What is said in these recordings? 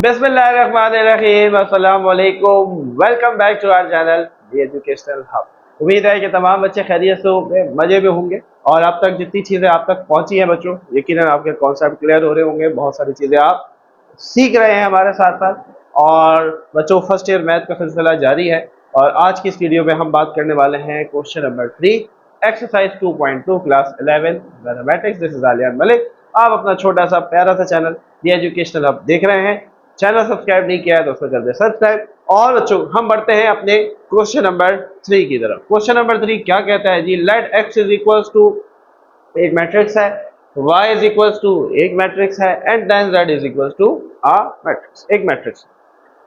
बिस्मिल्लाहिर्रहमानिर्रहीम, अस्सलाम वालेकुम। Welcome back to our channel the educational hub. उम्मीद है कि तमाम बच्चे खैरियत से होंगे, मजे में होंगे और अब तक जितनी चीज़ें आप तक पहुंची हैं बच्चों, यकीनन आपके कॉन्सेप्ट क्लियर हो रहे होंगे। बहुत सारी चीज़ें आप सीख रहे हैं हमारे साथ साथ। और बच्चों, फर्स्ट ईयर मैथ का सिलसिला जारी है और आज की इस वीडियो में हम बात करने वाले हैं question number 3, exercise 2.2, class 11 mathematics. This is Aliyan Malik. आप अपना छोटा सा प्यारा सा चैनल दी एजुकेशनल हब देख रहे हैं। चैनल सब्सक्राइब नहीं किया है तो उसको कर दे सब्सक्राइब। और बच्चों, हम बढ़ते हैं अपने क्वेश्चन नंबर 3 की तरफ। क्वेश्चन नंबर 3 क्या कहता है जी? Let x is equals to, एक मैट्रिक्स है, y इज इक्वल्स टू एक मैट्रिक्स है, and then z is equals to a matrix, एक matrix.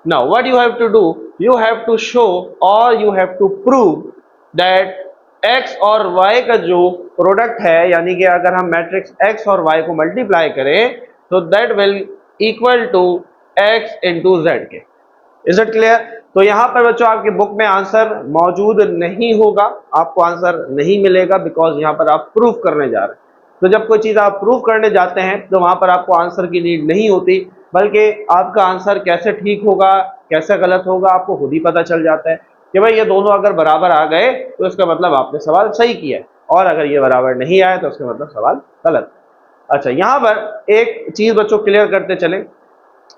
Now what you have to do, you have to show और you have to prove that x और y का जो product है, यानी कि अगर हम मैट्रिक्स x और y को मल्टीप्लाई करें तो that will equal to x into z के। Is it clear? तो यहां पर बच्चों आपके बुक में आंसर मौजूद नहीं होगा, आपको आंसर नहीं मिलेगा, बिकॉज यहां पर आप प्रूफ करने जा रहे हैं। तो जब कोई चीज आप प्रूफ करने जाते हैं तो वहां पर आपको आंसर की नीड नहीं होती, बल्कि आपका आंसर कैसे ठीक होगा कैसे गलत होगा आपको खुद ही पता चल जाता है कि भाई ये दोनों अगर बराबर आ गए तो इसका मतलब आपने सवाल सही किया है, और अगर ये बराबर नहीं आए तो उसका मतलब सवाल गलत। अच्छा, यहां पर एक चीज बच्चों क्लियर करते चले।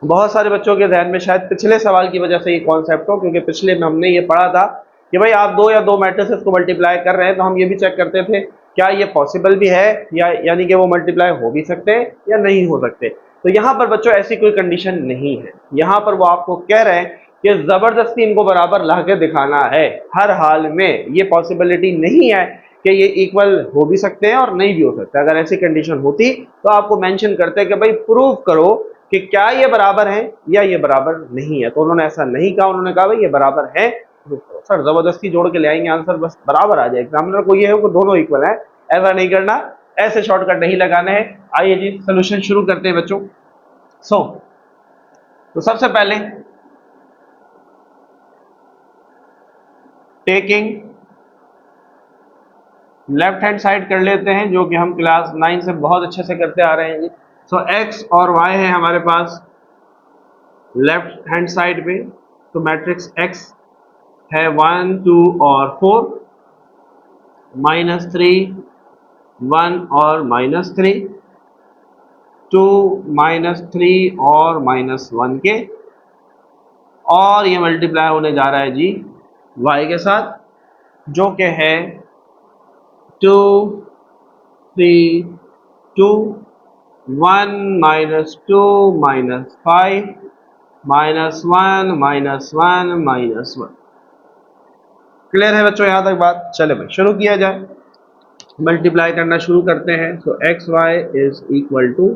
बहुत सारे बच्चों के ध्यान में शायद पिछले सवाल की वजह से ये कॉन्सेप्ट हो, क्योंकि पिछले में हमने ये पढ़ा था कि भाई आप दो या दो मैट्रिसेस को मल्टीप्लाई कर रहे हैं तो हम ये भी चेक करते थे क्या ये पॉसिबल भी है, या यानी कि वो मल्टीप्लाई हो भी सकते हैं या नहीं हो सकते। तो यहाँ पर बच्चों ऐसी कोई कंडीशन नहीं है। यहाँ पर वो आपको कह रहे हैं कि जबरदस्ती इनको बराबर ला के दिखाना है। हर हाल में ये पॉसिबिलिटी नहीं है कि ये इक्वल हो भी सकते हैं और नहीं भी हो सकते। अगर ऐसी कंडीशन होती तो आपको मेंशन करते कि भाई प्रूव करो कि क्या ये बराबर है या ये बराबर नहीं है। तो उन्होंने ऐसा नहीं कहा, उन्होंने कहा भाई ये बराबर है। सर जबरदस्ती जोड़ के ले आएंगे आंसर, बस बराबर आ जाए। एग्जामिनर को ये है कि दोनों इक्वल है, ऐसा नहीं करना, ऐसे शॉर्टकट नहीं लगाने हैं। आइए जी सोल्यूशन शुरू करते हैं बच्चों। तो सबसे पहले टेकिंग लेफ्ट हैंड साइड कर लेते हैं, जो कि हम क्लास 9 से बहुत अच्छे से करते आ रहे हैं जी। एक्स और वाई है हमारे पास लेफ्ट हैंड साइड पे। तो मैट्रिक्स एक्स है 1 2 और 4, -3 1 और -3, 2 -3 और -1 के, और ये मल्टीप्लाई होने जा रहा है जी y के साथ, जो कि है 2 3 2 1 -2 -5 -1 -1 -1। क्लियर है बच्चों यहां तक बात? चले भाई शुरू किया जाए, मल्टीप्लाई करना शुरू करते हैं। So x y is equal to,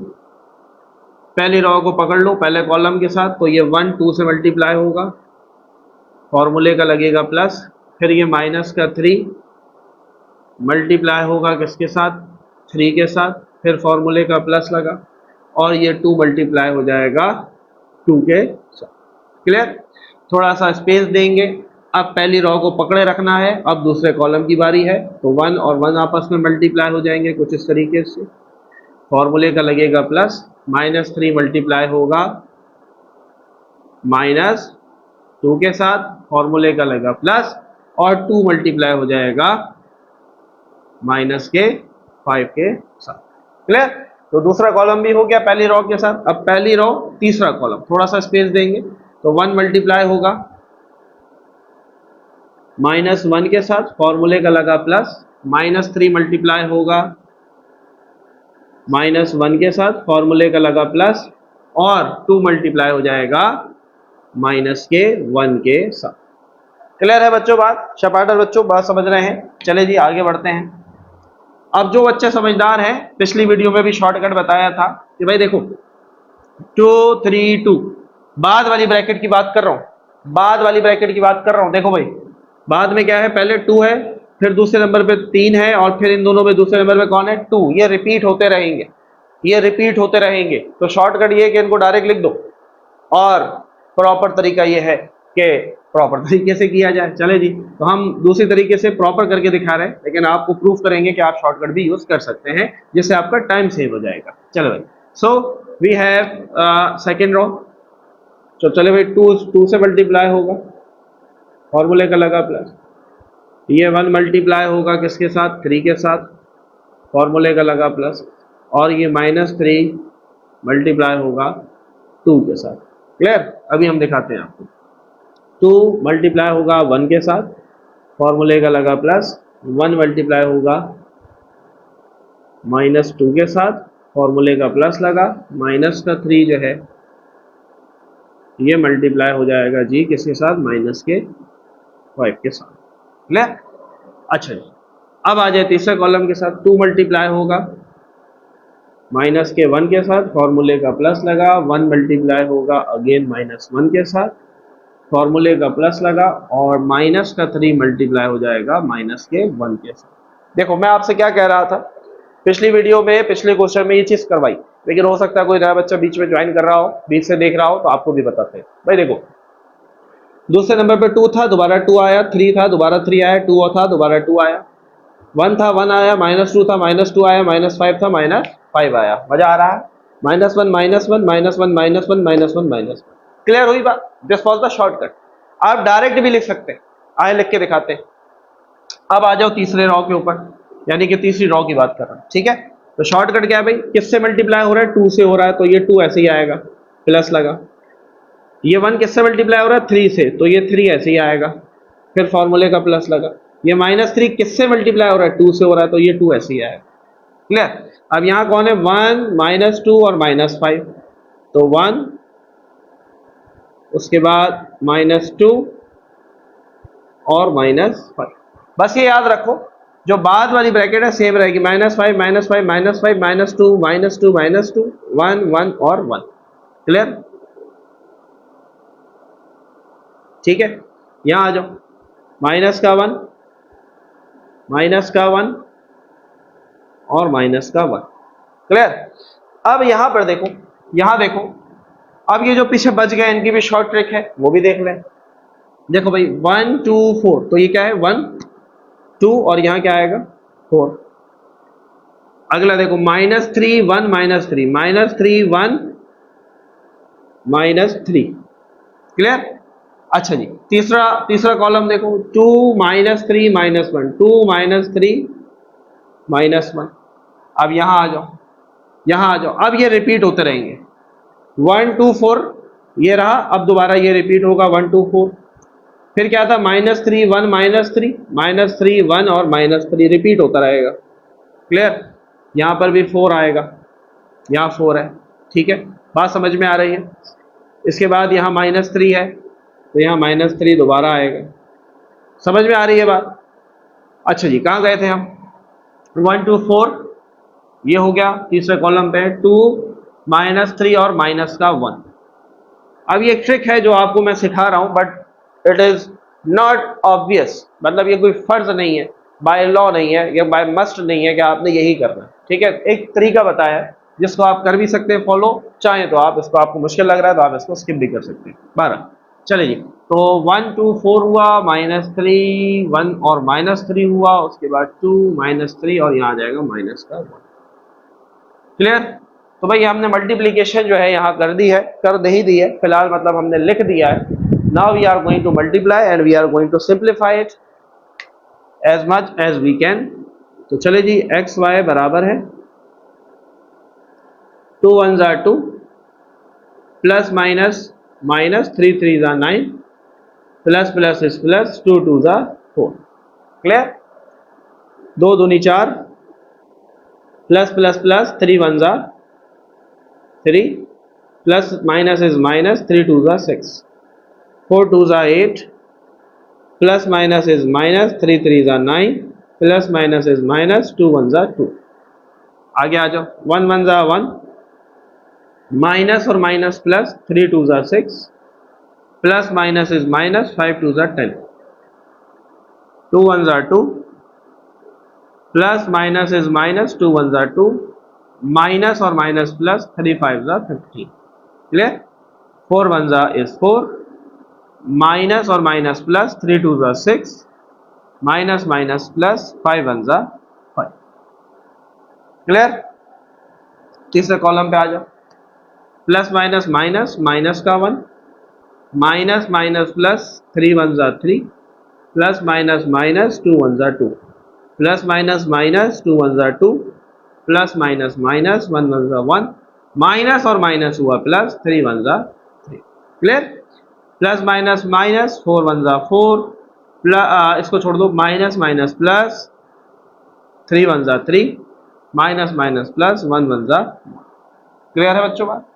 पहली रो को पकड़ लो पहले कॉलम के साथ, तो ये 1 2 से मल्टीप्लाई होगा, फॉर्मूले का लगेगा प्लस, फिर ये माइनस का 3 मल्टीप्लाई होगा किसके साथ? 3 के साथ, फिर फॉर्मूले का प्लस लगा, और ये 2 मल्टीप्लाई हो जाएगा 2 के साथ। क्लियर? थोड़ा सा स्पेस देंगे। अब पहली रो को पकड़े रखना है, अब दूसरे कॉलम की बारी है, तो 1 और 1 आपस में मल्टीप्लाई हो जाएंगे कुछ इस तरीके से, फॉर्मूले का लगेगा प्लस, -3 मल्टीप्लाई होगा -2 के साथ, फॉर्मूले का लगा प्लस, और 2 मल्टीप्लाई हो जाएगा -5 के साथ। क्लियर? तो दूसरा कॉलम भी हो गया पहली रो के साथ। अब पहली रो तीसरा कॉलम, थोड़ा सा स्पेस देंगे, तो 1 मल्टीप्लाई होगा -1 के साथ, फॉर्मूले का लगा प्लस, -3 मल्टीप्लाई होगा -1 के साथ, फॉर्मूले का लगा प्लस, और 2 मल्टीप्लाई हो जाएगा -1 के साथ। क्लियर है बच्चों बात? शपाटर बच्चों बात समझ रहे हैं? चले जी आगे बढ़ते हैं। अब जो बच्चे समझदार हैं, पिछली वीडियो में भी शॉर्टकट बताया था कि भाई देखो 2 3 2, बाद वाली ब्रैकेट की बात कर रहा हूं, बाद वाली ब्रैकेट की बात कर रहा हूं। देखो भाई बाद में क्या है, पहले 2 है, फिर दूसरे नंबर पे 3 है, और फिर इन दोनों में दूसरे नंबर पे कौन है? 2। ये रिपीट होते रहेंगे, ये रिपीट होते रहेंगे। तो शॉर्टकट ये है कि इनको डायरेक्ट लिख दो, और प्रॉपर तरीका ये है कि प्रॉपर तरीके से किया जाए। चले जी, तो हम दूसरी तरीके से प्रॉपर करके दिखा रहे हैं, लेकिन आपको प्रूफ करेंगे कि आप शॉर्टकट भी यूज कर सकते हैं, जिससे आपका टाइम सेव हो जाएगा। चलो भाई, so we have second row, तो चले भाई, टू से मल्टीप्लाई होगा, फॉर्मूले का लगा प्लस, ये 1 मल्टीप्लाई होगा किसके साथ, 3 के साथ, फॉर्मूले का लगा प्लस, और ये -3 मल्टीप्लाई होगा 2 के साथ। क्लियर? अभी हम दिखाते हैं आपको। 2 मल्टीप्लाई होगा 1 के साथ, फॉर्मूले का लगा प्लस, 1 मल्टीप्लाई होगा -2 के साथ, फॉर्मूले का प्लस लगा, माइनस का 3 जो है ये मल्टीप्लाई हो जाएगा जी किसके साथ, -5 के साथ। क्लियर? अच्छा जी, अब आ जाए तीसरे कॉलम के साथ। 2 मल्टीप्लाई होगा -1 के साथ, फॉर्मूले का प्लस लगा, 1 मल्टीप्लाई होगा अगेन -1 के साथ, फॉर्मूले का प्लस लगा, और -3 मल्टीप्लाई हो जाएगा -1 के साथ। देखो मैं आपसे क्या कह रहा था, पिछली वीडियो में, पिछले क्वेश्चन में ये चीज करवाई, लेकिन हो सकता है कोई नया बच्चा बीच में ज्वाइन कर रहा हो, बीच से देख रहा हो, तो आपको भी बताते हैं। भाई देखो, दूसरे नंबर पे 2 था, दोबारा 2 आया, 3 था, दोबारा 3 आया, 2 था, दोबारा 2 आया, 1 था, 1 आया, -2 था, -2 आया, -5 था, -5 आया। मजा आ रहा है? -1 -1 -1 -1 -1 -1 -1। क्लियर हुई बात? This was the shortcut. आप डायरेक्ट भी लिख सकते हैं, आए लिख के दिखाते हैं। अब आ जाओ तीसरे रॉ के ऊपर, यानी कि तीसरी रॉ की बात कर रहा हूं। ठीक है, तो शॉर्टकट क्या है भाई, किससे मल्टीप्लाई हो रहा है, 2 से हो रहा है, तो ये 2 ऐसे ही आएगा, प्लस लगा। ये 1 किससे मल्टीप्लाई हो रहा है, 3 से, तो ये 3 ऐसे ही आएगा, फिर फॉर्मूले का प्लस लगा। ये -3 किससे मल्टीप्लाई हो रहा है, 2 से हो रहा है, तो ये 2 ऐसे ही आएगा। क्लियर? अब यहां कौन है, 1 -2 और -5, तो 1, उसके बाद -2 और -5। बस ये याद रखो, जो बाद वाली ब्रैकेट है सेम रहेगी, -5 -5 -5 -2 -2 -2 1 1 और 1। क्लियर? ठीक है, यहां आ जाओ, माइनस का 1, माइनस का 1 और माइनस का 1। क्लियर? अब यहां पर देखो, यहां देखो, अब ये जो पीछे बच गए इनकी भी शॉर्ट ट्रिक है, वो भी देख लें। देखो भाई, 1 2 4, तो ये क्या है, 1 2 और यहां क्या आएगा, 4। अगला देखो, -3 1 -3 -3 1 -3। क्लियर? अच्छा जी, तीसरा तीसरा कॉलम देखो, 2 -3 -1 2 -3 -1। अब यहां आ जाओ, यहां आ जाओ, अब ये रिपीट होते रहेंगे, 1 2 4 ये रहा, अब दोबारा ये रिपीट होगा 1 2 4। फिर क्या था, -3 1 -3 -3 1 और -3 रिपीट होता रहेगा। क्लियर? यहां पर भी 4 आएगा, यहाँ 4 है। ठीक है, बात समझ में आ रही है? इसके बाद यहाँ -3 है, तो यहाँ -3 दोबारा आएगा। समझ में आ रही है बात? अच्छा जी, कहाँ गए थे हम, 1 2 4 ये हो गया तीसरे कॉलम पे, 2 -3 और माइनस का 1। अब ये ट्रिक है जो आपको मैं सिखा रहा हूं, but it is not obvious, मतलब ये कोई फर्ज नहीं है, बाय लॉ नहीं है, या बाय मस्ट नहीं है कि आपने यही करना है। ठीक है, एक तरीका बताया है जिसको आप कर भी सकते हैं फॉलो, चाहे तो आप इसको, आपको मुश्किल लग रहा है तो आप इसको स्किप भी कर सकते हैं। 12 चले जी, तो 1 2 4 हुआ, -3 1 और -3 हुआ, उसके बाद 2 -3 और यहाँ आ जाएगा माइनस का 1। क्लियर? तो भाई हमने मल्टीप्लीकेशन जो है यहाँ कर दी है, कर दे ही दी है फिलहाल, मतलब हमने लिख दिया है। Now we are going to multiply and we are going to simplify it as much as we can. तो चले जी, एक्स वाई बराबर है 2 1 2 plus minus minus 3 3 9 plus plus is plus 2 2 4। Clear? 2 दूनी 4 plus plus plus 3 1 3 plus minus is minus 3 2 6 4 2 8 plus minus is minus 3 3 9 plus minus is minus 2 1 2। आगे आ जाओ, 1 1 1 minus और minus plus 3 2 6 plus minus is minus 5 2 10 2 1 2 plus minus is minus 2 1 2 minus और minus plus 3 5 15। Clear? 4 1 is 4 minus और minus plus 3 2 6 minus minus plus 5 1 5। Clear? तीसरे column पे आ जाओ, plus minus minus minus का 1 माइनस माइनस प्लस, 3 वन ज़ा 3, plus minus minus 2 one ज़ा 2, plus minus minus 2 one ज़ा 2, प्लस माइनस माइनस 1 वन ज़ा 1, माइनस और माइनस हुआ प्लस, 3 वन ज़ा 3। Clear? Plus minus minus, 4 one ज़ा 4, प्लस इसको छोड़ दो, माइनस माइनस प्लस, 3 वन ज़ा 3, माइनस माइनस प्लस, 1 वन ज़ा। क्लियर है बच्चों? बात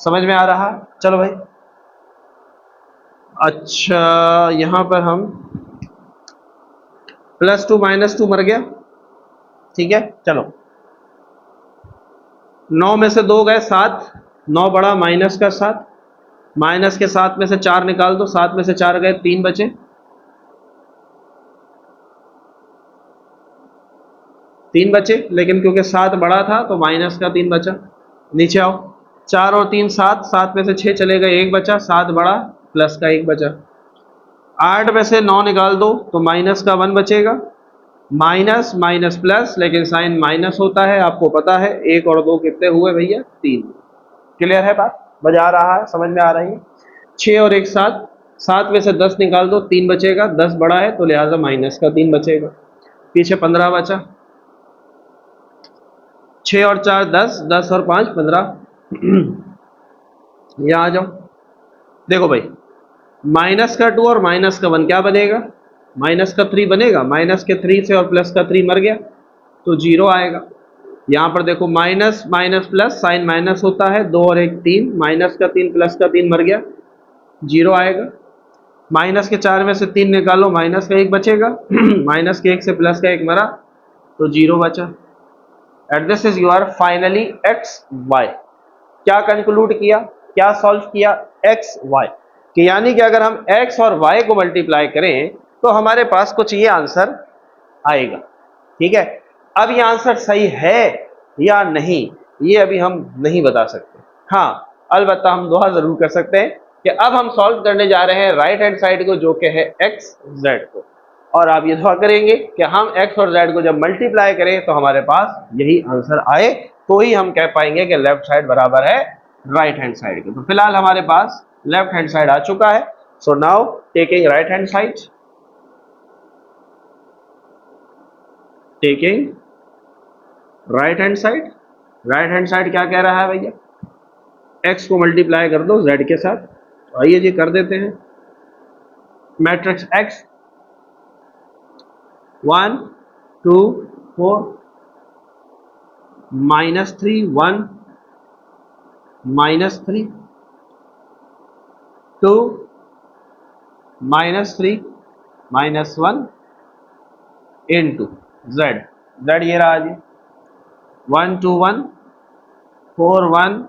समझ में आ रहा है? चलो भाई। अच्छा, यहां पर हम +2 -2 मर गया। ठीक है, चलो 9 में से 2 गए 7, 9 बड़ा माइनस का 7, माइनस के 7 में से 4 निकाल दो, 7 में से 4 गए 3 बचे, 3 बचे, लेकिन क्योंकि 7 बड़ा था तो माइनस का 3 बचा। नीचे आओ, 4 और 3 7, 7 में से 6 चले गए, 1 बचा, 7 बड़ा प्लस का 1 बचा। 8 में से 9 निकाल दो तो माइनस का 1 बचेगा, माइनस माइनस प्लस, लेकिन साइन माइनस होता है, आपको पता है। 1 और 2 कितने हुए भैया? 3। क्लियर है बात? मजा आ रहा है? समझ में आ रही है? 6 और 1 7, 7 में से 10 निकाल दो, 3 बचेगा, 10 बड़ा है तो लिहाजा माइनस का 3 बचेगा। पीछे 15 बचा, 6 और 4 10, 10 और 5 15। यहाँ आ जाओ, देखो भाई, माइनस का 2 और माइनस का 1 क्या बनेगा? माइनस का 3 बनेगा, माइनस के 3 से और प्लस का 3 मर गया तो 0 आएगा। यहाँ पर देखो, minus minus plus, sign minus होता है, 2 और 1 3, माइनस का 3 प्लस का 3 मर गया, 0 आएगा। माइनस के 4 में से 3 निकालो, माइनस का 1 बचेगा, माइनस के 1 से प्लस का 1 मरा तो 0 बचा। At this is your finally X Y. क्या कंक्लूड किया, क्या सॉल्व किया? एक्स वाई, कि यानी कि अगर हम एक्स और वाई को मल्टीप्लाई करें तो हमारे पास कुछ ये आंसर आएगा। ठीक है, अब ये आंसर सही है या नहीं, ये अभी हम नहीं बता सकते। हाँ, अलबत्ता हम दुआ जरूर कर सकते हैं कि अब हम सॉल्व करने जा रहे हैं राइट हैंड साइड को, जो कि है एक्स जेड को, और आप ये दुआ करेंगे कि हम एक्स और जेड को जब मल्टीप्लाई करें तो हमारे पास यही आंसर आए, तो ही हम कह पाएंगे कि लेफ्ट साइड बराबर है राइट हैंड साइड के। तो फिलहाल हमारे पास लेफ्ट हैंड साइड आ चुका है। So now taking right hand side, taking right hand side, right hand side क्या कह रहा है भैया? एक्स को मल्टीप्लाई कर दो जेड के साथ। तो आइए जी कर देते हैं। Matrix x 1 2 4 -3 1 -3 2 -3 -1 into Z. Z ये रहा जी, 1 2 1 4 1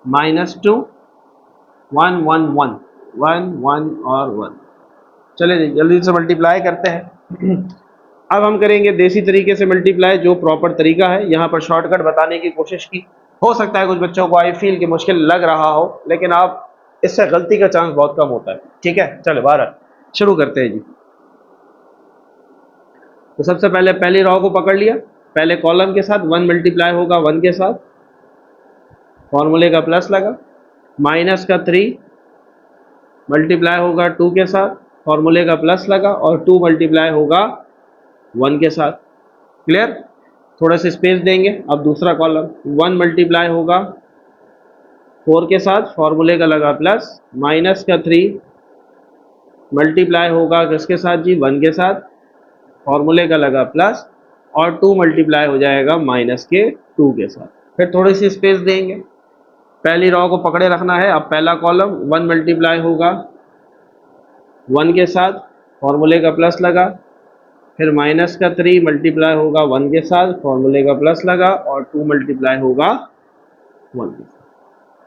-2 1 1 1 1 1 और 1। चले जी जल्दी से मल्टीप्लाई करते हैं। अब हम करेंगे देसी तरीके से मल्टीप्लाई, जो प्रॉपर तरीका है। यहाँ पर शॉर्टकट बताने की कोशिश की, हो सकता है कुछ बच्चों को आई फील कि मुश्किल लग रहा हो, लेकिन आप इससे गलती का चांस बहुत कम होता है। ठीक है, चलो 12 शुरू करते हैं जी। तो सबसे पहले पहली रो को पकड़ लिया, पहले कॉलम के साथ 1 मल्टीप्लाई होगा 1 के साथ, फॉर्मूले का प्लस लगा। माइनस का 3 मल्टीप्लाई होगा 2 के साथ, फॉर्मूले का प्लस लगा, और 2 मल्टीप्लाई होगा 1 के साथ। क्लियर? थोड़ा सा स्पेस देंगे। अब दूसरा कॉलम 1 मल्टीप्लाई होगा 4 के साथ, फॉर्मूले का लगा प्लस, माइनस का 3 मल्टीप्लाई होगा किसके साथ जी? 1 के साथ, फॉर्मूले का लगा प्लस, और 2 मल्टीप्लाई हो जाएगा माइनस के 2 के साथ। फिर थोड़ी सी स्पेस देंगे, पहली रो को पकड़े रखना है। अब पहला कॉलम 1 मल्टीप्लाई होगा 1 के साथ, फॉर्मूले का प्लस लगा, फिर माइनस का 3 मल्टीप्लाई होगा 1 के साथ, फॉर्मूले का प्लस लगा, और 2 मल्टीप्लाई होगा 1 के साथ।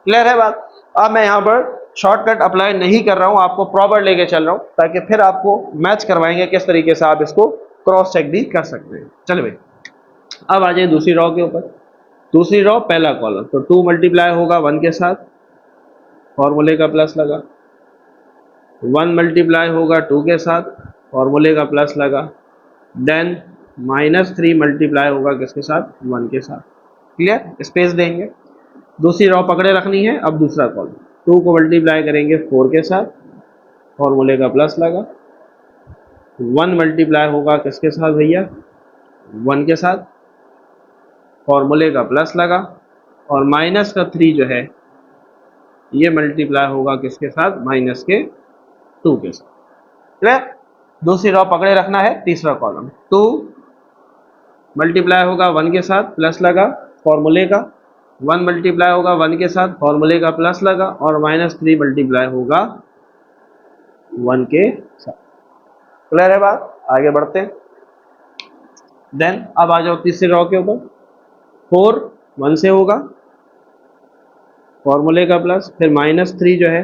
क्लियर है बात? अब मैं यहाँ पर शॉर्टकट अप्लाई नहीं कर रहा हूँ, आपको प्रॉपर लेके चल रहा हूँ, ताकि फिर आपको मैच करवाएंगे किस तरीके से आप इसको क्रॉस चेक भी कर सकते हैं। चलो भाई, अब आ जाए दूसरी रो के ऊपर। दूसरी रो पहला कॉलम, तो 2 मल्टीप्लाई होगा 1 के साथ, फॉर्मूले का प्लस लगा, 1 मल्टीप्लाई होगा 2 के साथ, फॉर्मूले का प्लस लगा, देन -3 मल्टीप्लाई होगा किसके साथ? 1 के साथ। क्लियर? स्पेस देंगे, दूसरी रो पकड़े रखनी है। अब दूसरा कॉलम 2 को मल्टीप्लाई करेंगे 4 के साथ, फॉर्मूले का प्लस लगा। 1 मल्टीप्लाई होगा किसके साथ भैया, 1 के साथ, फॉर्मूले का प्लस लगा। और माइनस का 3 जो है ये मल्टीप्लाई होगा किसके साथ, माइनस के 2 के साथ। क्लियर? दूसरी रॉ पकड़े रखना है, तीसरा कॉलम 2 मल्टीप्लाई होगा 1 के साथ, प्लस लगा, फॉर्मूले का 1 मल्टीप्लाई होगा 1 के साथ, फॉर्मूले का प्लस लगा। और -3 मल्टीप्लाई होगा 1 के साथ। क्लियर है बात? आगे बढ़ते हैं। देन अब आ जाओ तीसरी रॉ के ऊपर। 4 1 से होगा, फॉर्मूले का प्लस, फिर -3 जो है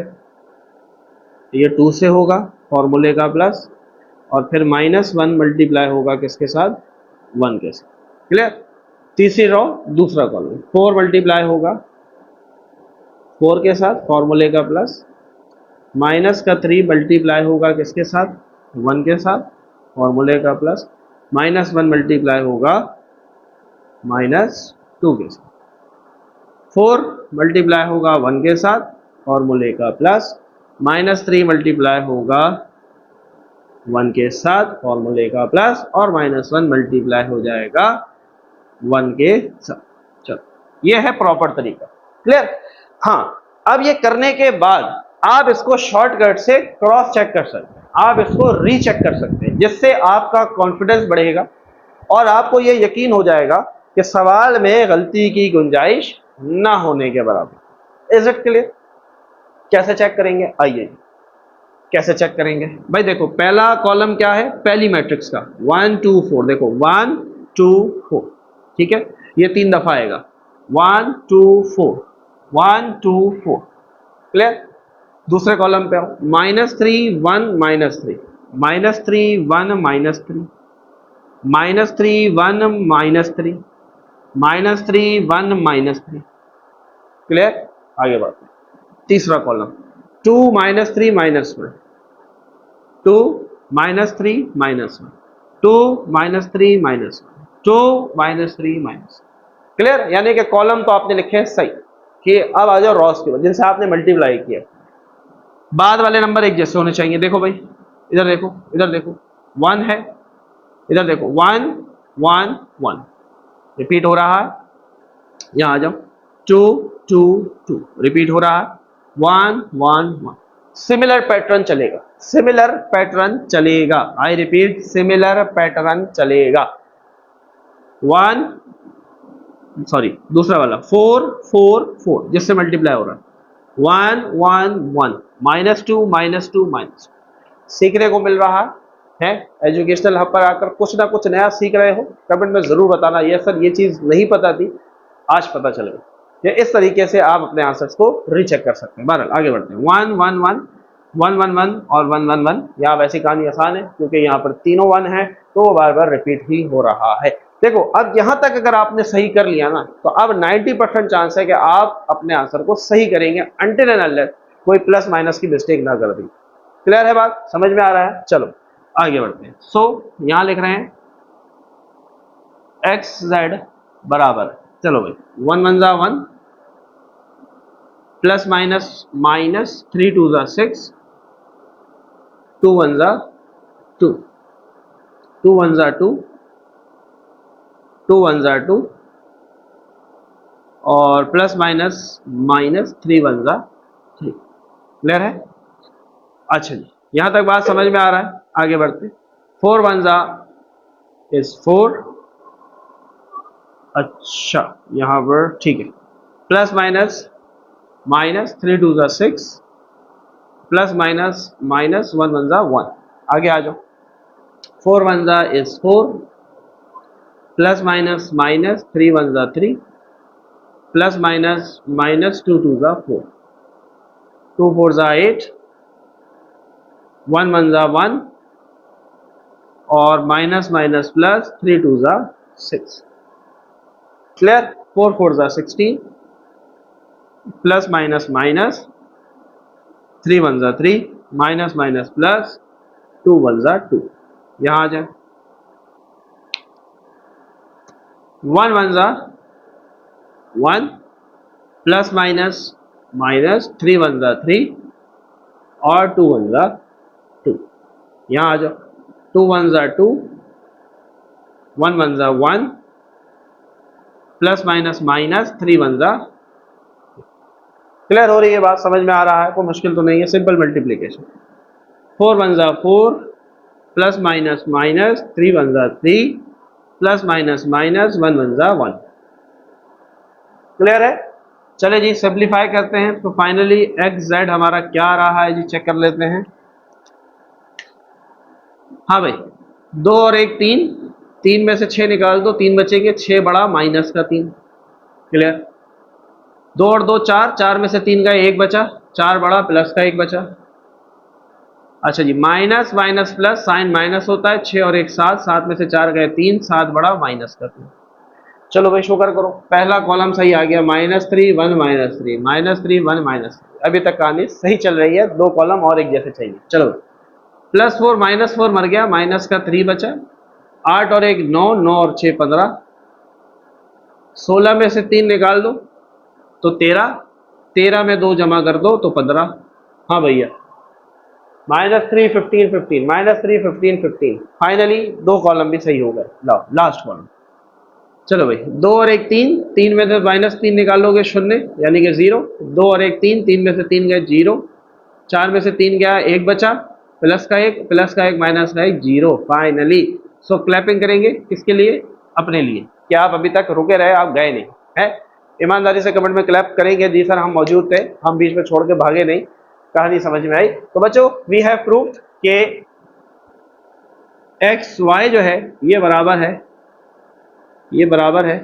ये 2 से होगा, फॉर्मूले का प्लस, और फिर -1 मल्टीप्लाई होगा किसके साथ, 1 के साथ। क्लियर? तीसरी रॉ दूसरा कॉलम 4 मल्टीप्लाई होगा 4 के साथ, फॉर्मूले का प्लस, माइनस का 3 मल्टीप्लाई होगा किसके साथ, 1 के साथ, फॉर्मूले का प्लस, -1 मल्टीप्लाई होगा -2 के साथ। 4 मल्टीप्लाई होगा 1 के साथ, फॉर्मूले का प्लस, -3 मल्टीप्लाई होगा 1 के साथ, फॉर्मूले का प्लस, और -1 मल्टीप्लाई हो जाएगा 1 के साथ। चलो, ये है प्रॉपर तरीका। क्लियर? हाँ, अब ये करने के बाद आप इसको शॉर्टकट से क्रॉस चेक कर सकते हैं, आप इसको रीचेक कर सकते हैं, जिससे आपका कॉन्फिडेंस बढ़ेगा और आपको ये यकीन हो जाएगा कि सवाल में गलती की गुंजाइश ना होने के बराबर। Is it clear? कैसे चेक करेंगे, आइए कैसे चेक करेंगे भाई। देखो, पहला कॉलम क्या है, पहली मैट्रिक्स का 1 2 4, देखो 1 2 4, ठीक है, ये 3 दफा आएगा, 1 2 4 1 2 4। क्लियर? दूसरे कॉलम पे आओ, -3 1 -3 -3 1 -3 -3 1 -3 -3 1 -3। क्लियर? आगे बढ़ते हैं। तीसरा कॉलम 2 -3 -1 2 -3 -1 2 -3 -1 2 -3 -1। क्लियर? यानी कि कॉलम तो आपने लिखे हैं सही। कि अब आ जाओ रॉस के ऊपर जिनसे आपने मल्टीप्लाई किया, बाद वाले नंबर एक जैसे होने चाहिए। देखो भाई, इधर देखो, इधर देखो, 1 है, इधर देखो 1 1 1, रिपीट हो रहा है। यहां आ जाओ, 2 2 2, रिपीट हो रहा है, 1 1 1। सिमिलर पैटर्न चलेगा, सिमिलर पैटर्न चलेगा, आई रिपीट, सिमिलर पैटर्न चलेगा। 1 सॉरी दूसरा वाला 4 4 4 जिससे मल्टीप्लाई हो रहा है, 1 1 1 -2 -2 सीखने को मिल रहा है। एजुकेशनल हब पर आकर कुछ ना कुछ नया सीख रहे हो, कमेंट में जरूर बताना, ये सर ये चीज नहीं पता थी, आज पता चल गया। ये इस तरीके से आप अपने आंसर्स को रीचेक कर सकते हैं। बहरहाल आगे बढ़ते हैं। 1 1 1 1 1 1 और 1 1 1। यहाँ वैसी कहानी आसान है क्योंकि यहाँ पर तीनों 1 है, तो वो बार बार रिपीट ही हो रहा है। देखो, अब यहाँ तक अगर आपने सही कर लिया ना, तो अब 90% चांस है कि आप अपने आंसर को सही करेंगे, अनटिल एंड अनलेस कोई प्लस माइनस की मिस्टेक ना कर दी। क्लियर है बात? समझ में आ रहा है? चलो आगे बढ़ते हैं। सो यहां लिख रहे हैं एक्स जेड बराबर, चलो भाई 1 1 1 प्लस माइनस -3 2 6 2 1 2 2 1 2 2 1 2 और प्लस माइनस -3 1 3। क्लियर है? अच्छा जी, यहां तक बात समझ में आ रहा है? आगे बढ़ते। 4 1 इज 4। अच्छा, यहां पर ठीक है, प्लस माइनस -3 2 6 प्लस माइनस -1 1 1। आगे आ जाओ, 4 1 इज 4 प्लस -3 1 3 प्लस -2 2 4 2 4 8 1 1 1 और minus plus 3 2 6। Clear? 4 4 16 plus minus 3 1 3 minus plus 2 1 2। यहां आ जाए, 1 1 1 प्लस माइनस 3 वन ज़ा 3 और 2 वन ज़ा 2। यहाँ आ जाओ, 2 वन ज़ा 2, 1 वन ज़ा 1, प्लस माइनस माइनस 3 वन ज़ा। क्लियर हो रही है बात, समझ में आ रहा है, कोई मुश्किल तो नहीं है, सिंपल मल्टीप्लीकेशन। 4 वन ज़ा 4, प्लस माइनस माइनस 3 वन ज़ा 3, प्लस माइनस माइनस 1 वन ज़ा 1। क्लियर है? चले जी सिंप्लीफाई करते हैं। तो फाइनली एक्स जेड हमारा क्या आ रहा है जी, चेक कर लेते हैं। हाँ भाई, 2 और 1 3, 3 में से 6 निकाल दो, 3 बचेंगे, 6 बड़ा माइनस का 3। क्लियर? 2 और 2 4, 4 में से 3 गए, 1 बचा, 4 बड़ा प्लस का 1 बचा। अच्छा जी, minus minus plus sign minus होता है, 6 और 1 7, 7 में से 4 गए 3, 7 बड़ा माइनस का 3। चलो भाई शुक्र करो, पहला कॉलम सही आ गया, -3 1 -3 -3 1 -3। अभी तक कहानी सही चल रही है, 2 कॉलम और एक जैसे चाहिए। चलो +4 -4 मर गया, माइनस का 3 बचा, 8 और 1 9, 9 और 6 15, 16 में से 3 निकाल दो तो 13, 13 में 2 जमा कर दो तो 15। हाँ भैया, -3 15 15, -3 15 15। फाइनली 2 कॉलम भी सही हो गए। लाओ लास्ट कॉलम। चलो भाई, 2 और 1 3, 3 में से -3 निकालोगे 0 यानी कि 0। 2 और 1 3, 3 में से 3 गए 0, 4 में से 3 गया 1 बचा, प्लस का 1 प्लस का 1 माइनस का 1 0। फाइनली सो क्लैपिंग करेंगे किसके लिए? अपने लिए। क्या आप अभी तक रुके रहे, आप गए नहीं है? ईमानदारी से कमेंट में क्लैप करेंगे जी सर हम मौजूद थे, हम बीच में छोड़ के भागे नहीं। कहानी समझ में आई? तो बच्चों वी हैव प्रूव्ड कि एक्स वाई जो है ये बराबर है, ये बराबर है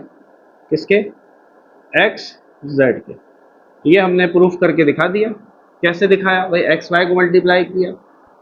किसके? एक्स जेड के। ये हमने प्रूफ करके दिखा दिया। कैसे दिखाया भाई? एक्स वाई को मल्टीप्लाई किया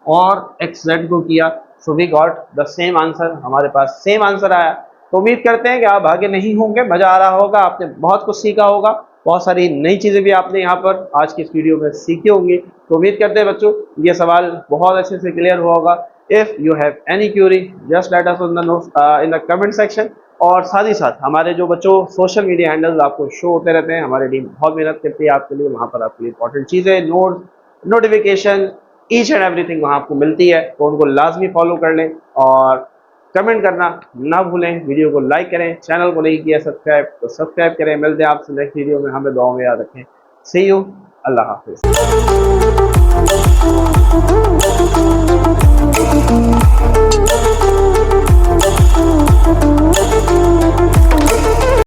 और एक्स जेड को किया, so we got the same answer. हमारे पास सेम आंसर आया। तो उम्मीद करते हैं कि आप भागे नहीं होंगे, मजा आ रहा होगा, आपने बहुत कुछ सीखा होगा, बहुत सारी नई चीजें भी आपने यहाँ पर आज की इस वीडियो में सीखी होंगी। तो उम्मीद करते हैं बच्चों ये सवाल बहुत अच्छे से क्लियर हुआ होगा। If you have any Curie just let us in the comment section. और साथ ही साथ हमारे जो बच्चों सोशल मीडिया हैंडल्स आपको शो होते रहते हैं, हमारी टीम बहुत मेहनत करती है आपके लिए, वहाँ पर आपके लिए इंपॉर्टेंट चीज़ें, notes, notification, each and everything वहाँ आपको मिलती है। तो उनको लाजमी फॉलो कर लें और कमेंट करना ना भूलें, वीडियो को लाइक करें, चैनल को नहीं किया सब्सक्राइब तो सब्सक्राइब करें। मिलते हैं आपसे नेक्स्ट वीडियो में, हमें दुआ में याद रखें। सी यू, अल्लाह हाफिज़।